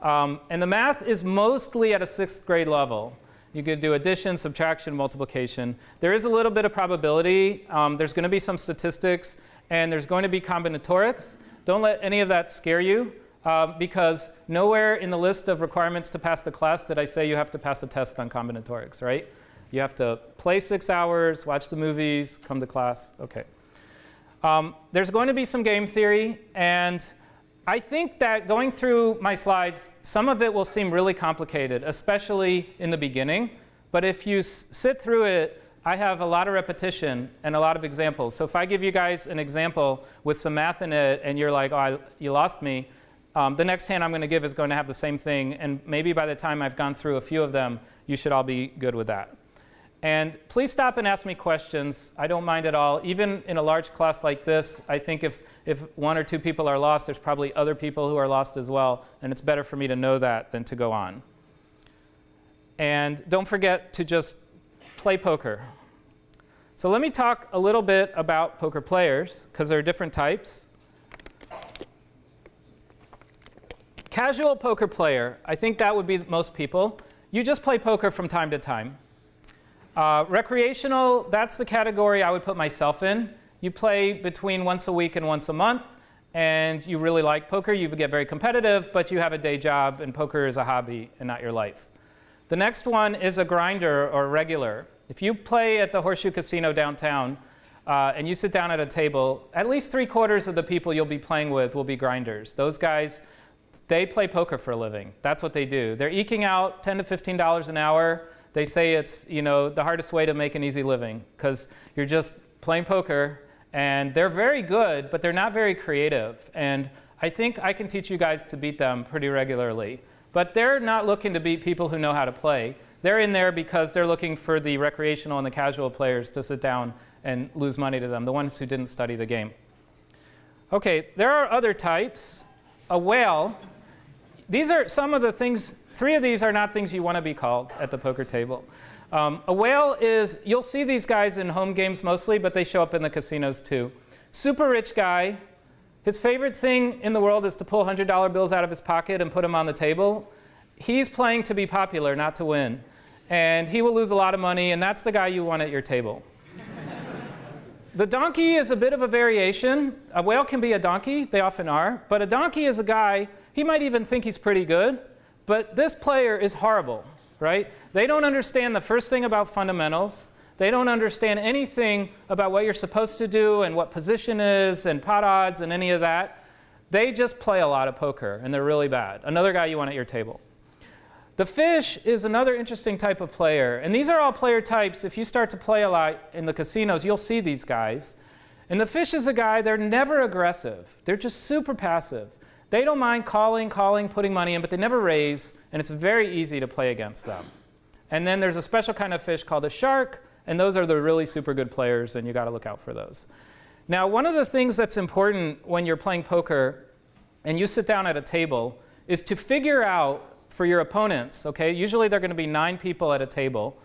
And the math is mostly at a 6th grade level. You could do addition, subtraction, multiplication. There is a little bit of probability. There's going to be some statistics, and there's going to be combinatorics. Don't let any of that scare you, because nowhere in the list of requirements to pass the class did I say you have to pass a test on combinatorics, right? You have to play 6 hours, watch the movies, come to class. OK. There's going to be some game theory, and I think that going through my slides, some of it will seem really complicated, especially in the beginning. But if you sit through it, I have a lot of repetition and a lot of examples. So if I give you guys an example with some math in it, and you're like, oh, you lost me, the next hand I'm going to give is going to have the same thing. And maybe by the time I've gone through a few of them, you should all be good with that. And please stop and ask me questions. I don't mind at all. Even in a large class like this, I think if 1 or 2 people are lost, there's probably other people who are lost as well. And it's better for me to know that than to go on. And don't forget to just play poker. So let me talk a little bit about poker players, because there are different types. Casual poker player, I think that would be most people. You just play poker from time to time. Recreational, that's the category I would put myself in. You play between once a week and once a month, and you really like poker. You get very competitive, but you have a day job, and poker is a hobby and not your life. The next one is a grinder or regular. If you play at the Horseshoe Casino downtown, and you sit down at a table, at least 3/4 of the people you'll be playing with will be grinders. Those guys, they play poker for a living. That's what they do. They're eking out $10 to $15 an hour. They say it's, you know, the hardest way to make an easy living, because you're just playing poker, and they're very good, but they're not very creative. And I think I can teach you guys to beat them pretty regularly. But they're not looking to beat people who know how to play. They're in there because they're looking for the recreational and the casual players to sit down and lose money to them, the ones who didn't study the game. OK, there are other types. A whale. These are some of the things. 3 of these are not things you want to be called at the poker table. A whale is, you'll see these guys in home games mostly, but they show up in the casinos too. Super rich guy. His favorite thing in the world is to pull $100 bills out of his pocket and put them on the table. He's playing to be popular, not to win. And he will lose a lot of money, and that's the guy you want at your table. The donkey is a bit of a variation. A whale can be a donkey. They often are. But a donkey is a guy, he might even think he's pretty good. But this player is horrible, right? They don't understand the first thing about fundamentals. They don't understand anything about what you're supposed to do and what position is and pot odds and any of that. They just play a lot of poker, and they're really bad. Another guy you want at your table. The fish is another interesting type of player. And these are all player types. If you start to play a lot in the casinos, you'll see these guys. And the fish is a guy, they're never aggressive. They're just super passive. They don't mind calling, putting money in, but they never raise, and it's very easy to play against them. And then there's a special kind of fish called a shark, and those are the really super good players, and you got to look out for those. Now, one of the things that's important when you're playing poker and you sit down at a table is to figure out for your opponents, okay? Usually there are going to be 9 people at a table.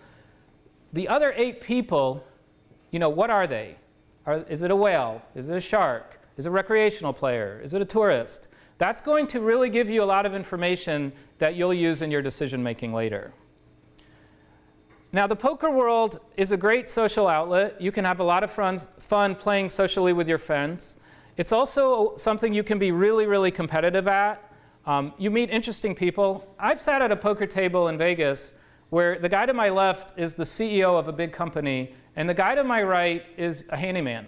The other 8 people, you know, what are they? Is it a whale? Is it a shark? Is it a recreational player? Is it a tourist? That's going to really give you a lot of information that you'll use in your decision making later. Now, the poker world is a great social outlet. You can have a lot of fun playing socially with your friends. It's also something you can be really, really competitive at. You meet interesting people. I've sat at a poker table in Vegas where the guy to my left is the CEO of a big company, and the guy to my right is a handyman.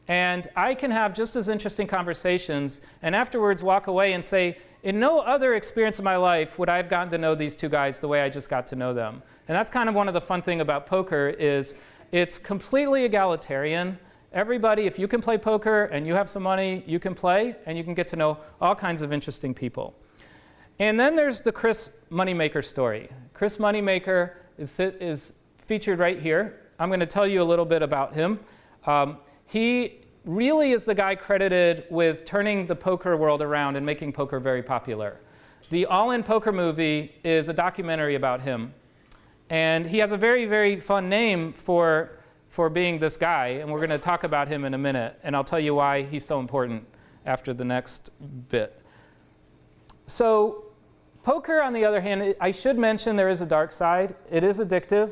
And I can have just as interesting conversations and afterwards walk away and say, in no other experience of my life would I have gotten to know these 2 guys the way I just got to know them. And that's kind of one of the fun things about poker is it's completely egalitarian. Everybody, if you can play poker and you have some money, you can play, and you can get to know all kinds of interesting people. And then there's the Chris Moneymaker story. Chris Moneymaker is featured right here. I'm going to tell you a little bit about him. He really is the guy credited with turning the poker world around and making poker very popular. The All In Poker movie is a documentary about him. And he has a very, very fun name for being this guy. And we're going to talk about him in a minute. And I'll tell you why he's so important after the next bit. So Poker, on the other hand, I should mention there is a dark side. It is addictive.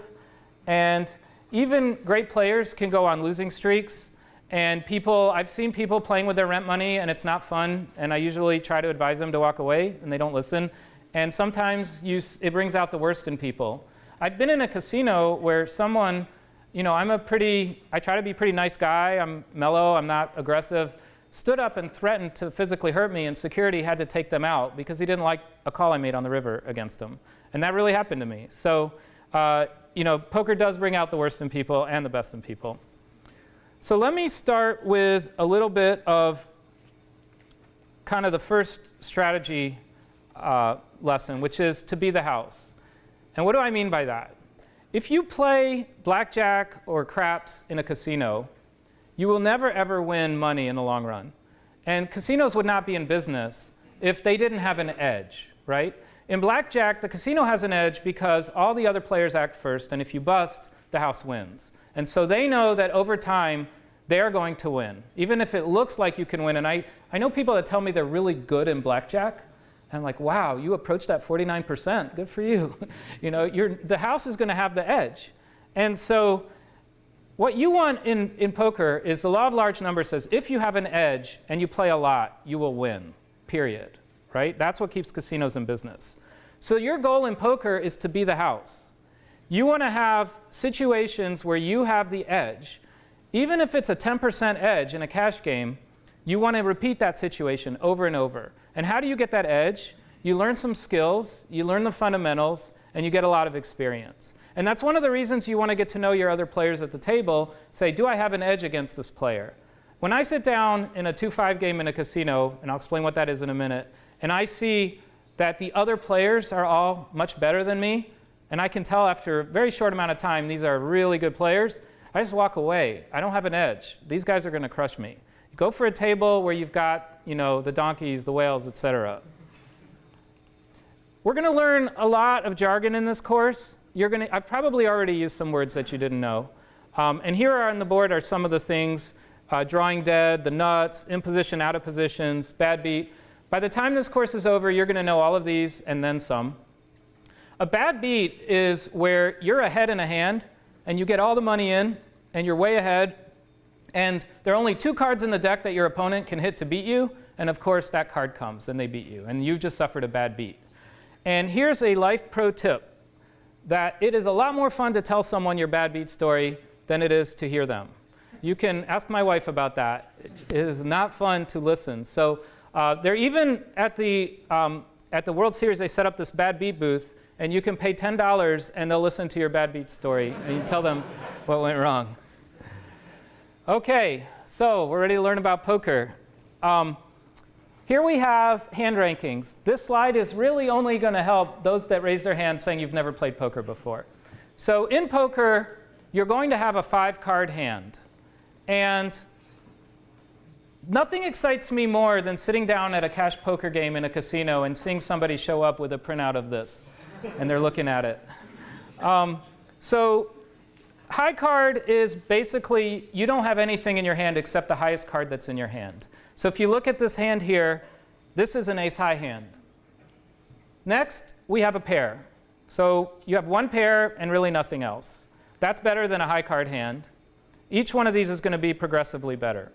And even great players can go on losing streaks. And I've seen people playing with their rent money, and it's not fun. And I usually try to advise them to walk away, and they don't listen. And sometimes it brings out the worst in people. I've been in a casino where someone, I try to be a pretty nice guy. I'm mellow. I'm not aggressive. Stood up and threatened to physically hurt me, and security had to take them out because he didn't like a call I made on the river against him. And that really happened to me. So, poker does bring out the worst in people and the best in people. So let me start with a little bit of kind of the first strategy lesson, which is to be the house. And what do I mean by that? If you play blackjack or craps in a casino, you will never, ever win money in the long run. And casinos would not be in business if they didn't have an edge, right? In blackjack, the casino has an edge because all the other players act first, and if you bust, the house wins. And so they know that over time, they are going to win, even if it looks like you can win. And I know people that tell me they're really good in blackjack. And I'm like, wow, you approached that 49%. Good for you. The house is going to have the edge. And so what you want in poker is the law of large numbers says if you have an edge and you play a lot, you will win, period. Right? That's what keeps casinos in business. So your goal in poker is to be the house. You want to have situations where you have the edge. Even if it's a 10% edge in a cash game, you want to repeat that situation over and over. And how do you get that edge? You learn some skills, you learn the fundamentals, and you get a lot of experience. And that's one of the reasons you want to get to know your other players at the table. Say, do I have an edge against this player? When I sit down in a 2-5 game in a casino, and I'll explain what that is in a minute, and I see that the other players are all much better than me, and I can tell after a very short amount of time these are really good players, I just walk away. I don't have an edge. These guys are going to crush me. Go for a table where you've got, the donkeys, the whales, etc. We're going to learn a lot of jargon in this course. I've probably already used some words that you didn't know. And here on the board are some of the things: drawing dead, the nuts, in position, out of positions, bad beat. By the time this course is over, you're going to know all of these and then some. A bad beat is where you're ahead in a hand, and you get all the money in, and you're way ahead, and there are only 2 cards in the deck that your opponent can hit to beat you, and of course that card comes and they beat you, and you've just suffered a bad beat. And here's a life pro tip, that it is a lot more fun to tell someone your bad beat story than it is to hear them. You can ask my wife about that. It is not fun to listen. So they're even at the World Series, they set up this bad beat booth, and you can pay $10 and they'll listen to your bad beat story, and you tell them what went wrong. Okay, so we're ready to learn about poker. Here we have hand rankings. This slide is really only going to help those that raise their hand saying you've never played poker before. So in poker, you're going to have a 5-card hand. And nothing excites me more than sitting down at a cash poker game in a casino and seeing somebody show up with a printout of this, and they're looking at it. So high card is basically you don't have anything in your hand except the highest card that's in your hand. So if you look at this hand here, this is an ace-high hand. Next, we have a pair. So you have 1 pair and really nothing else. That's better than a high card hand. Each one of these is going to be progressively better.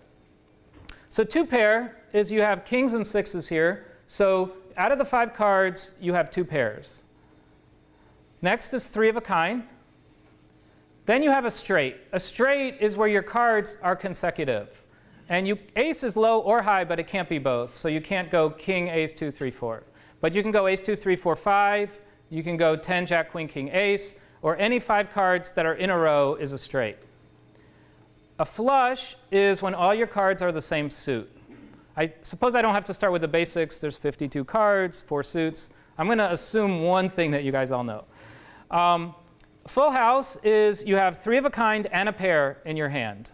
So 2 pair is you have kings and 6s here. So out of the 5 cards, you have 2 pairs. Next is 3 of a kind. Then you have a straight. A straight is where your cards are consecutive. And ace is low or high, but it can't be both. So you can't go king, ace, 2, 3, 4. But you can go ace, 2, 3, 4, 5. You can go 10, jack, queen, king, ace. Or any 5 cards that are in a row is a straight. A flush is when all your cards are the same suit. I suppose I don't have to start with the basics. There's 52 cards, 4 suits. I'm going to assume one thing that you guys all know. Full house is you have 3 of a kind and a pair in your hand.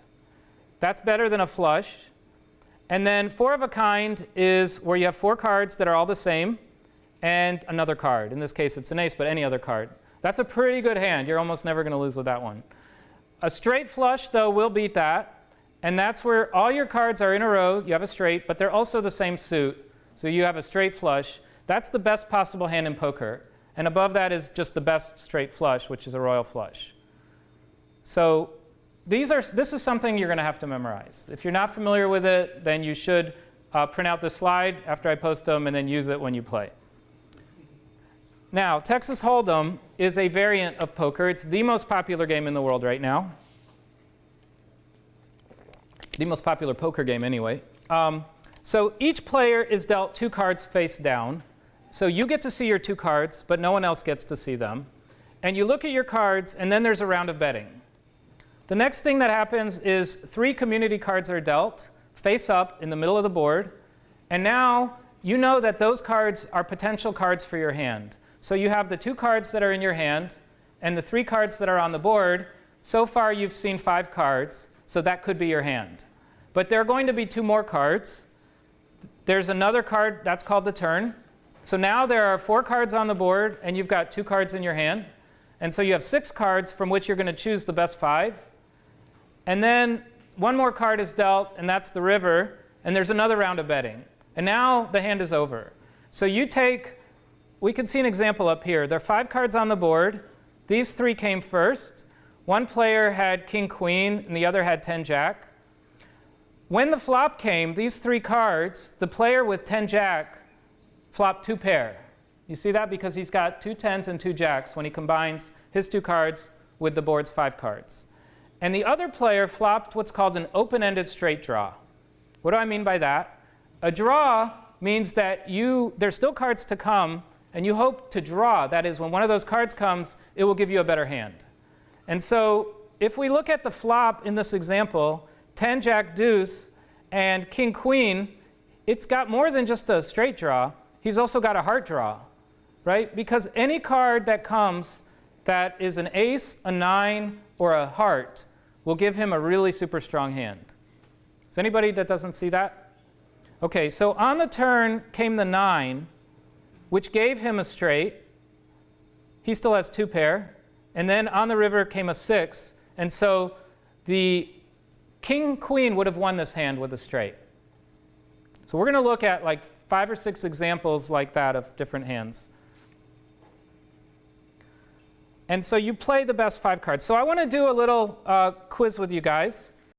That's better than a flush. And then 4 of a kind is where you have 4 cards that are all the same and another card. In this case, it's an ace, but any other card. That's a pretty good hand. You're almost never going to lose with that one. A straight flush, though, will beat that. And that's where all your cards are in a row. You have a straight, but they're also the same suit. So you have a straight flush. That's the best possible hand in poker. And above that is just the best straight flush, which is a royal flush. So this is something you're going to have to memorize. If you're not familiar with it, then you should print out the slide after I post them and then use it when you play. Now, Texas Hold'em is a variant of poker. It's the most popular game in the world right now. The most popular poker game anyway. So each player is dealt 2 cards face down. So you get to see your 2 cards, but no one else gets to see them. And you look at your cards, and then there's a round of betting. The next thing that happens is 3 community cards are dealt face up in the middle of the board. And now you know that those cards are potential cards for your hand. So you have the 2 cards that are in your hand and the 3 cards that are on the board. So far, you've seen 5 cards, so that could be your hand. But there are going to be 2 more cards. There's another card, that's called the turn. So now there are 4 cards on the board, and you've got 2 cards in your hand. And so you have 6 cards from which you're going to choose the best 5. And then 1 more card is dealt, and that's the river. And there's another round of betting. And now the hand is over. So you take, we can see an example up here. There are 5 cards on the board. These 3 came first. One player had king, queen, and the other had 10, jack. When the flop came, these 3 cards, the player with 10, jack flopped 2 pair. You see that? Because he's got 2 10s and 2 jacks when he combines his 2 cards with the board's 5 cards. And the other player flopped what's called an open-ended straight draw. What do I mean by that? A draw means that there's still cards to come, and you hope to draw. That is, when one of those cards comes, it will give you a better hand. And so if we look at the flop in this example, 10, jack, deuce, and king, queen, it's got more than just a straight draw. He's also got a heart draw, right? Because any card that comes that is an ace, a 9, or a heart will give him a really super strong hand. Is anybody that doesn't see that? OK, so on the turn came the 9, which gave him a straight. He still has 2 pair. And then on the river came a 6. And so the king, queen would have won this hand with a straight. So we're going to look at like 5 or 6 examples like that of different hands. And so you play the best 5 cards. So I want to do a little quiz with you guys.